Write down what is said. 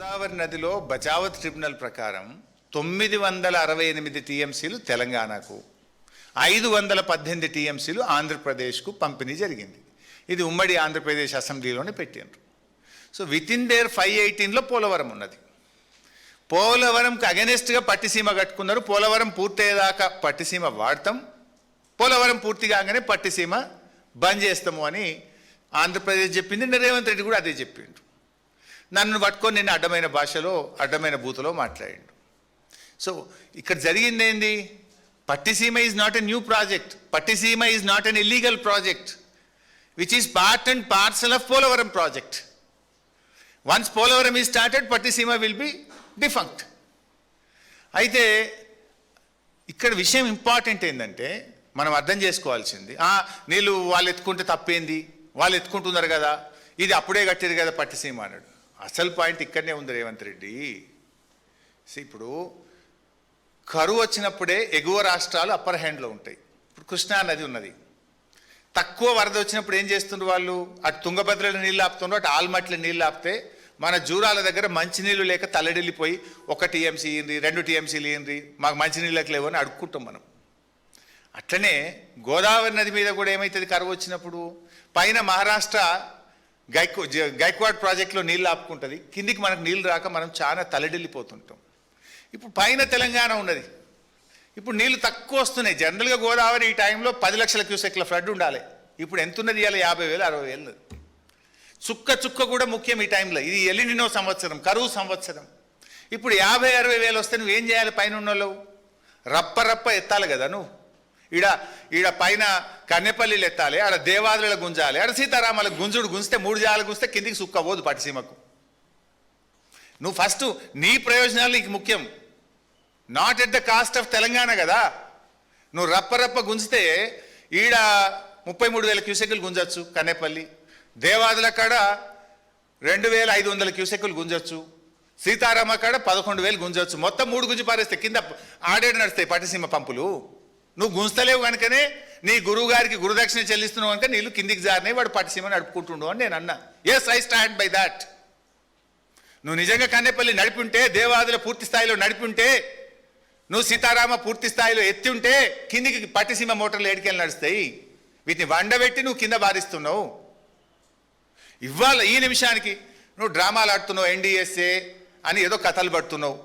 గోదావరి నదిలో బచావత్ ట్రిబ్యునల్ ప్రకారం 968 టీఎంసీలు తెలంగాణకు, 518 టీఎంసీలు ఆంధ్రప్రదేశ్కు పంపిణీ జరిగింది. ఇది ఉమ్మడి ఆంధ్రప్రదేశ్ అసెంబ్లీలోనే పెట్టిండ్రు. సో విత్ ఇన్ దేర్ 518లో పోలవరం ఉన్నది. పోలవరంకి అగెనెస్ట్గా పట్టిసీమ కట్టుకున్నారు. పోలవరం పూర్తయ్యేదాకా పట్టిసీమ వాడతాం, పోలవరం పూర్తి కాగానే పట్టిసీమ బంద్ చేస్తాము అని ఆంధ్రప్రదేశ్ చెప్పింది. రేవంత్ రెడ్డి కూడా అదే చెప్పిండు. నన్ను పట్టుకొని నిన్న అడ్డమైన భాషలో అడ్డమైన బూతులో మాట్లాడిండు. సో ఇక్కడ జరిగింది ఏంది? Pattiseema is not a new project. Pattiseema is not an illegal project which is part and parcel of Polavaram project. Once Polavaram is started, Pattiseema will be defunct. అయితే ఇక్కడ విషయం ఇంపార్టెంట్ ఏంటంటే మనం అర్థం చేసుకోవాల్సింది, నీళ్ళు వాళ్ళు ఎత్తుకుంటే తప్పేంది, వాళ్ళు ఎత్తుకుంటున్నారు కదా, ఇది అప్పుడే కట్టారు కదా పట్టిసీమ అన్నాడు. అసలు పాయింట్ ఇక్కడనే ఉంది రేవంత్ రెడ్డి. ఇప్పుడు కరువు వచ్చినప్పుడే ఎగువ రాష్ట్రాలు అప్పర్ హ్యాండ్లో ఉంటాయి. ఇప్పుడు కృష్ణా నది ఉన్నది, తక్కువ వరద వచ్చినప్పుడు ఏం చేస్తుండ్రు వాళ్ళు? అటు తుంగభద్రలో నీళ్ళు ఆపుతుండ్రు, అటు ఆల్మట్ల నీళ్ళు ఆపితే మన జూరాల దగ్గర మంచినీళ్ళు లేక తల్లడిల్లిపోయి 1 టీఎంసీ ఇయ్యండి, 2 టీఎంసీలు ఇయ్యండి, మాకు మంచినీళ్ళకి లేవు అని అడుక్కుంటాం మనం. అట్లనే గోదావరి నది మీద కూడా ఏమవుతుంది కరువు వచ్చినప్పుడు? పైన మహారాష్ట్ర గైక్వాడ్ ప్రాజెక్టులో నీళ్ళు ఆపుకుంటుంది, కిందికి మనకు నీళ్ళు రాక మనం చాలా తలడిల్లిపోతుంటాం. ఇప్పుడు పైన తెలంగాణ ఉన్నది, ఇప్పుడు నీళ్ళు తక్కువ వస్తున్నాయి. జనరల్గా గోదావరి ఈ టైంలో 10 లక్షల క్యూసెక్ల ఫ్లడ్ ఉండాలి. ఇప్పుడు ఎంత ఉన్నది? ఇవాళ 50,000 60,000. చుక్క చుక్క కూడా ముఖ్యం ఈ టైంలో. ఇది ఎలినినో సంవత్సరం, కరువు సంవత్సరం. ఇప్పుడు 50,000-60,000 వస్తే నువ్వేం చేయాలి? పైన ఉన్నోళ్ళు రప్ప రప్ప ఎత్తాలి కదా. నువ్వు ఈడ పైన కన్నెపల్లిలు ఎత్తాలి, ఆడ దేవాదుల గుంజాలి, ఆడ సీతారామాల గుంజితే 3 జాలు గుంజితే కిందికి సుక్క పోదు పట్టిసీమకు. నువ్వు ఫస్ట్ నీ ప్రయోజనాలు నీకు ముఖ్యం, not at the cost of Telangana కదా. నువ్వు రప్ప గుంజితే ఈడ 33,000 క్యూసెక్కులు గుంజచ్చు కన్నెపల్లి, దేవాదుల కాడ 2,500 క్యూసెక్కులు గుంజచ్చు, సీతారామ కాడ 11,000 గుంజచ్చు. మొత్తం 3 గుంజి పారేస్తే కింద ఆడేడు నడుస్తాయి పట్టిసీమ పంపులు. నువ్వు గుంజతలేవు కనుకనే నీ గురువు గారికి గురుదక్షిణ చెల్లిస్తున్నావు కనుక నీళ్ళు కిందికి జారినాయి, వాడు పట్టిసీమ నడుపుకుంటుండు అని నేను అన్నా. Yes, I stand by that. నువ్వు నిజంగా కన్నెపల్లి నడిపుంటే, దేవాదుల పూర్తి స్థాయిలో నడిపుంటే, నువ్వు సీతారామ పూర్తి స్థాయిలో ఎత్తి ఉంటే కిందికి పట్టిసీమ మోటార్లు ఏడికెళ్ళి నడుస్తాయి. వీటిని వండబెట్టి నువ్వు కింద బారిస్తున్నావు. ఇవాళ ఈ నిమిషానికి నువ్వు డ్రామాలు ఆడుతున్నావు, ఎన్డీఎస్ఏ అని ఏదో కథలు పడుతున్నావు.